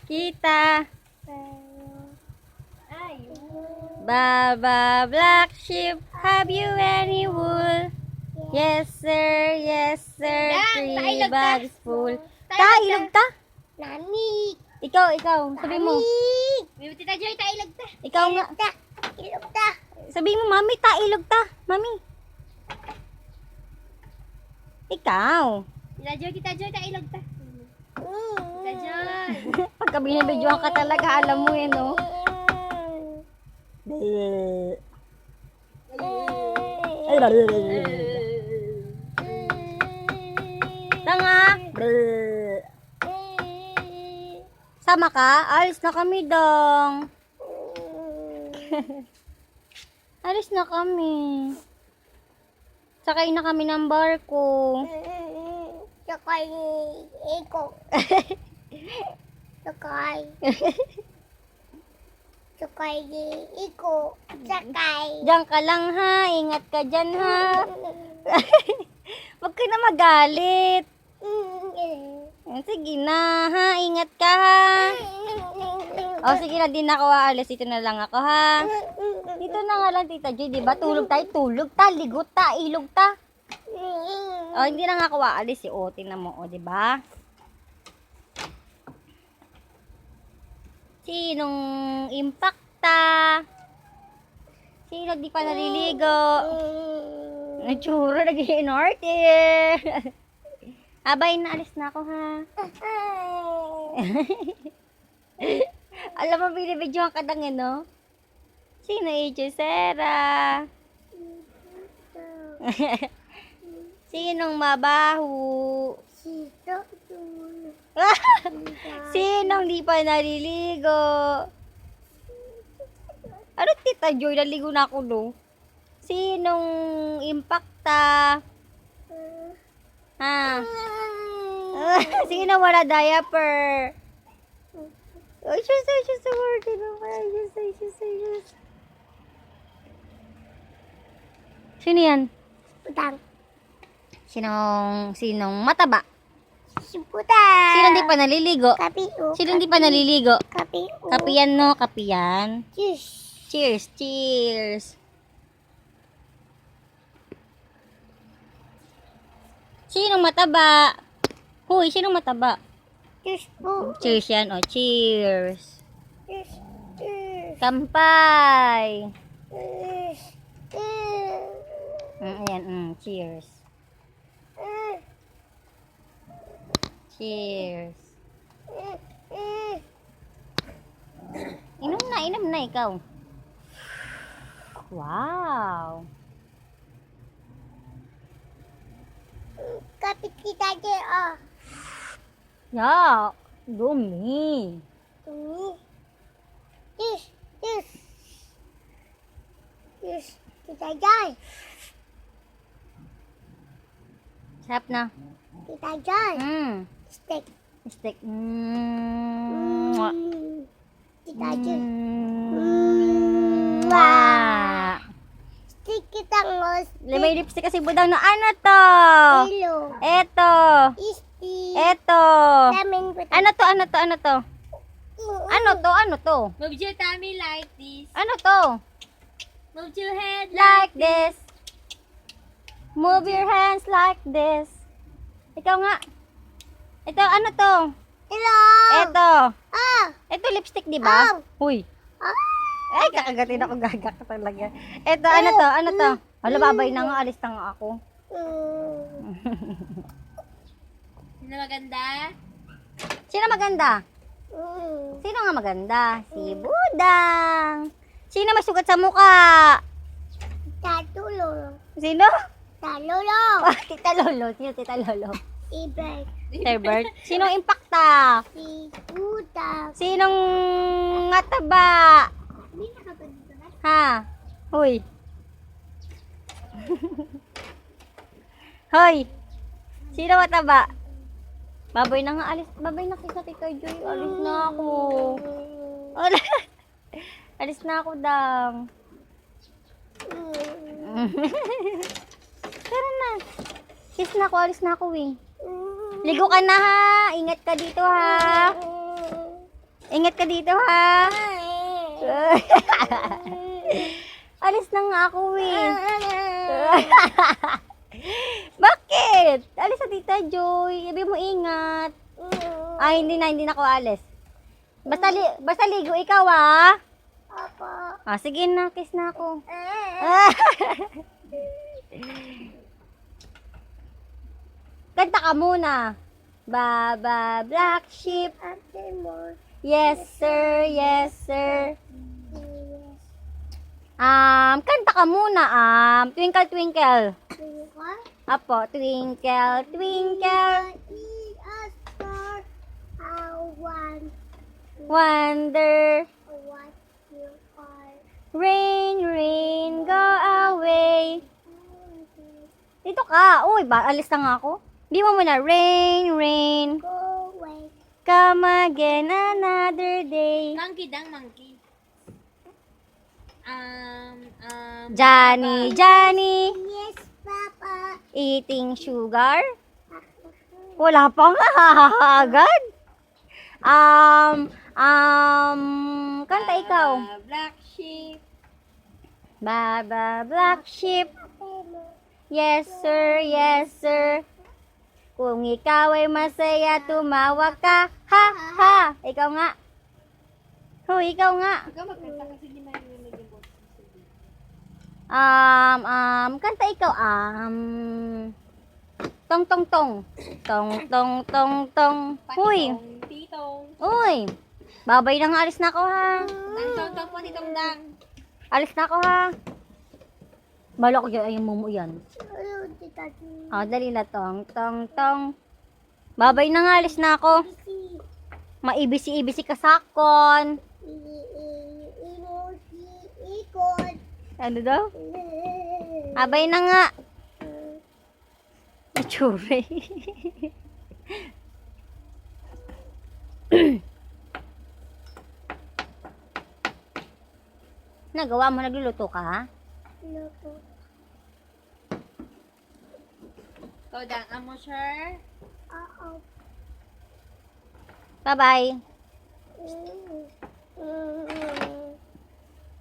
Kita. Baba, black sheep, have you any wool? Yes, sir. Yes, sir. Three bags full. Tailog ta? Nami. Ikaw. Sabi mo. May Tita Joy, tailog ta. Ikaw nga. Ilog ta. Sabi mo, mami, tailog ta. Mami. Ikaw. Tita Joy, tailog ta. Tita Joy. Pagka binibidyohan ka talaga, alam mo eh, no? Tanga. Sama ka? Alis na kami dong. Alis na kami. Sakay na kami ng barko. Sakay iko. Sakay. Sakay iko. Sakay. Diyan ka lang ha. Ingat ka dyan ha. Huwag ka na magalit. Sige na ha. Ingat ka ha. O sige na, din ako aalis. Dito na lang ako ha. Dito na nga lang, Tita Joy, diba? Tulog tayo, tulog ta, ligot ta, ilog ta. O, hindi na nga ako aalis. O, tingnan mo, o, diba? Sinong impacta? Sino di pa naliligo? Natsura, nag-iinorte. Abay, naalis na ako ha. Alam mo, binibidyohan ka lang no? Sino Sarah? Sinong mabaho? Sinong di pa naliligo? Ano, Tita Joy? Naligo na ako, no? Sinong impacta? Ha? Sino wala diaper? Ay, just a word. Just. Sino yan? Putang. Sinong mataba? Si Putang. Sino di pa naliligo? Kapiu. Sino di pa naliligo? Kapiu. Kapiyan, no? Kapiyan. Cheers. Cheers. Sinong mataba? Huy, sinong mataba? Cheers po. Cheers yan, o. Cheers. Cheers. Kampay. Cheers. Ayan, cheers. Cheers. Inom na ikaw. Wow. Kapit kita dyan, oh. Yeah, dumi. Cheers. Kita dyan. Sarap na. Kita dyan. Steak. Steak. Kita dyan. Steak kita ngos. May lipstick kasi budang na ano to? Hello. Eto. Isti. Eto. Lamin ko. Ano to? Ano to? Move your tummy like this. Ano to? Move your head Like this. Move your hands like this. Ikaw nga. Ito, ano to? Hello. Eto. Ah. Ito lipstick, di ba? Oh. Huy. Ah. Ay, kakagatin ako, gagak ka talaga. Ito, ano to? Hala, babay na nga, alis na nga ako. Sino maganda? Sino maganda? Sino nga maganda? Si Budang. Sino may sugat sa mukha? Tatulo. Sino? Talolo. Tita Lolo. Sino Tita Lolo? Ibig. Herbert. Sino impacta? Si Buta. Sinong mataba? Hindi nakaganda na. Ha? Hoy. Hoy. Sino mataba? Baboy na nga, alis. Babay na kita, Tita Joy. Alis na ako. Alis na ako, dang. Tara na. Kiss na ako, alis na ako, eh. Ligo ka na, ha. Ingat ka dito, ha. Ingat ka dito, ha? Alis na nga ako, eh. Bakit? Alis na Tita Joy. Sabi mo ingat. Ay, hindi na ako alis. Basta ligo ikaw, ha? Opo. Ah, sige na, kiss na ako. Kanta ka muna. Baba black sheep. Ate mo. Yes sir, yes sir. Yes. Kanta ka muna. Twinkle twinkle. Twinkle. Apo, twinkle twinkle. In a star. How Wonder. what you are. Rain, rain, go away. Dito ka. Uy, alis na nga ako. Di mo muna. Rain, rain. Go away. Come again another day. Monkey dang monkey. Johnny, Johnny. Yes, Papa. Eating sugar? Wala pa nga. Agad. Kanta ikaw. Black sheep. Baba, black sheep. Ate mo. Yes, sir. Yes, sir. Kung ikaw ay masaya, tumawa ka. Ha, ha. Ikaw nga. Hoy, ikaw nga. Ikaw magkanta kasi di na yung naging boss. Kanta ikaw. Tong, tong, tong. Tong, tong, tong, tong. Hoy. Titong. Uy. Babay na nga. Alis na ako, ha. Tong po titong dang. Alis na ako, ha. Bala ko dyan. Ayun, mumu yan. Ayun, tita. Dali na. Tong, tong, tong. Babay na nga. Alis na ako. Maibisi-ibisi ka sakon. Ikot. Ano daw? Abay na nga. Itsure. Nagawa mo, nagluluto ka, ha? Luto. Ikaw dang amo, sir? Oo. Bye-bye.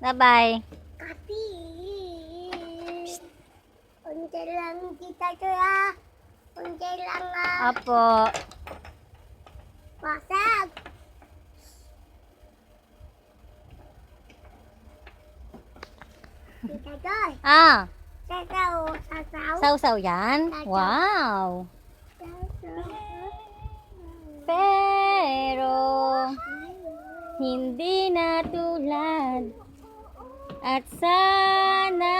Bye-bye. Kapi. Unti lang kita kaya. Unti lang Apo. pasag. Kita Joy. Sasaw. Sasaw. Sausaw yan? Wow. Sasaw. Pero, hindi na tulad. At sana,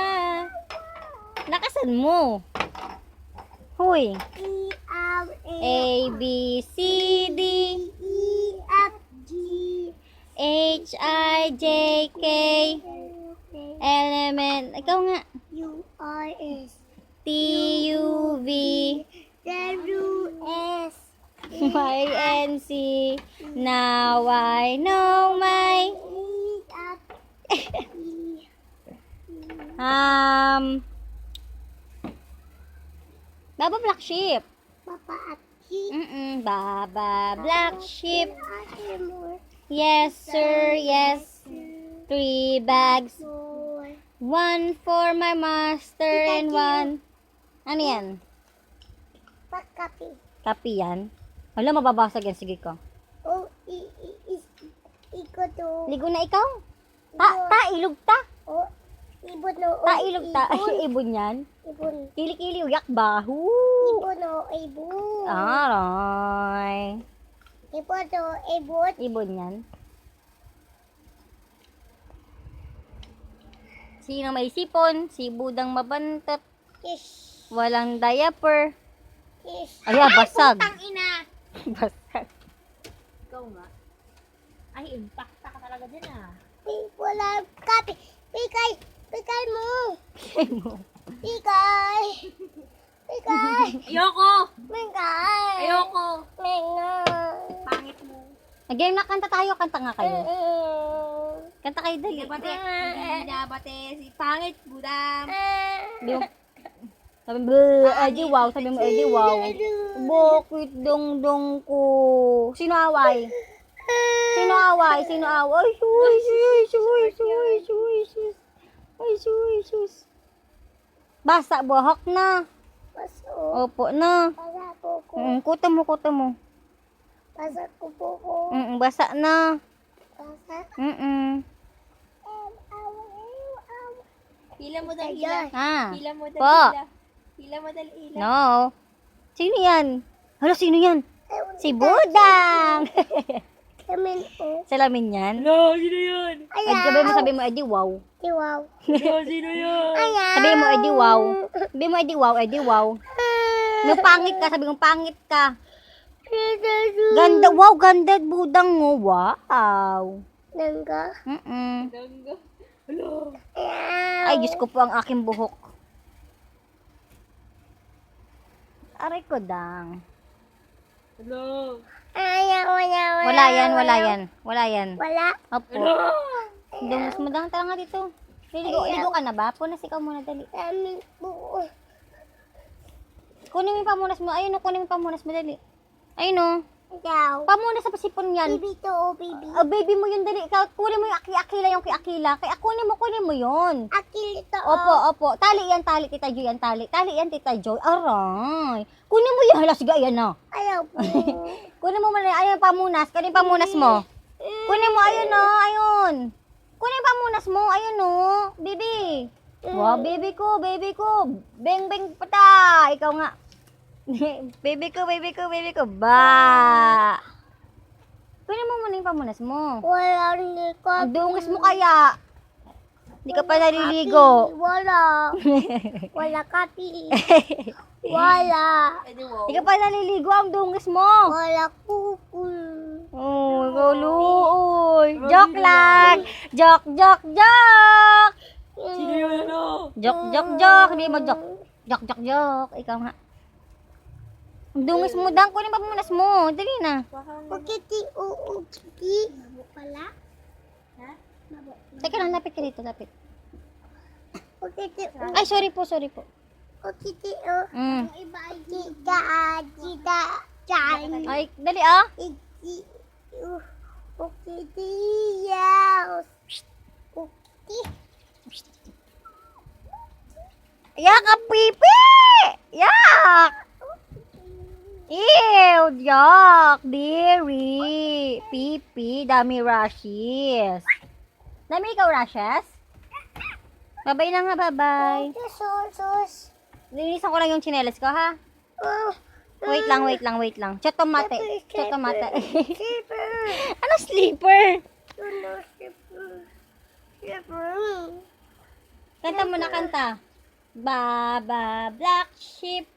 lakasan mo. Huy. A, B, C, D, F, G, H, I, J, K, element. Ikaw nga. U, R, S, T, U, V, W, S, Y, N, C. Now I know my... Baba Black Sheep. Papa at G, Baba Black Sheep. Ate mo, Yes, sir, yes. 3 bags. 1 for my master and 1. Ano yan? pagkapi. Kapi yan? Wala, mababasag yan. Sige ko. O, iko to. Ligo na ikaw? Ilog ta. O, ibon no. Ilog ta. Ibon yan. Ibon. Kili-kili, uyak bahu. Ibon no, ibon. Aray. Ibon no, ibon. Ibon yan. Sino may sipon? Si Budang mabantat. Kiss. Walang diaper. Kiss. Ay, basag. Putang ina. Basag. Ikaw nga. Ay, impacta ka talaga dyan ah. Wala kape. Pikay. Pikay mo. Pikay. Pikay. Ayoko! Pikay. Ayoko! Menga. Pangit mo. Game na, kanta tayo. Kanta nga kayo. Kanta kayo dali. Hindi bate. Si pangit, budam. Sabi mo, Eddie, wow. Sabi mo, Eddie, wow. Bakit dong-dong ko? Sino away? Sino away? Sino away? Ay, shuy, shuy, shuy, shuy, shuy, shuy. Ay, shuy, shuy. Basa, buhok na. Paso. Opo na. Basa po ko. Kuto mo, kuto mo. Basa ko po ko. Basa na. Basa. Hila mo dal hila. Ah. Hila mo dal Po. hila. Hila mo dal hila. No. Sino yan? Hala, sino yan? Si Budang. Kamin po. Salamin yan. No, sino yun? Ay, sabi mo, edi wow. Tiwaw. No, sino yun? Sabi mo, edi wow. Sabi mo, edi wow, edi wow. No, pangit ka, sabi mo, pangit ka. Ganda, wow, ganda, Budang mo. Wow. Nangga. Dangga. Hello. Ay, Diyos ko po ang aking buhok. Aray ko, Dang. Hello. Wala yan, wala yan. Wala yan. Wala. Opo. Dungas mo, Dang. Tara nga dito. Ligo ka na ba? Punas ikaw muna, dali. Kamin po. Kunin mo yung pamunas mo. Ayun o, kunin mo yung pamunas mo, dali. Ayun o. Daw. Pamunas sa pasipon yan. Baby to, oh, baby. Baby mo yun, dali. Ikaw, kunin mo yung aki-akila, yung ki-akila. Kaya kunin mo yun. Akil ito. Opo. Tali yan, tali, Tita Joy, yan, tali. Tali yan, Tita Joy. Aray. Kunin mo yan. Hala, sige, ayan na. Ayaw po. Kunin mo muna, ayun, pamunas. Kunin yung pamunas mo. Kunin mo, ayun o, ayun. Kunin yung pamunas mo, ayun o. Baby. Wow, baby ko. Beng, pata. Ikaw nga. baby ko. Ba. Kunin mo muna yung pamunas mo. Wala ni ko. Ang dungas mo kaya. Hindi ka pa naliligo. Wala. Wala kapi. Wala. Hindi ka pa naliligo. Ang dungas mo. Wala kuko. Oh, guluoy. Joke lang. Joke. Sino yun ano? Joke. Hindi mo joke. Joke. Ikaw nga. Ang dungis mo, Dang. Kunin pa pamunas mo. Dali na. Ukiti uukiti. Wala. Teka lang, lapit ka dito, lapit. Ukiti Ay, sorry po. ukiti Mm. Kita chan. Ay, dali ah. Iki ukiti yaos. Ukiti. Yak, ang pipi! Yak! Ew, yak, dairy. Pipi, dami rashes. Dami ikaw rashes? Bye-bye na nga, bye-bye. Sus. Linisan ko lang yung tsinelas ko, ha? Wait lang. Chotomate. Slipper. Ano sleeper? Slipper. Kanta mo na, kanta. Baba, black sheep.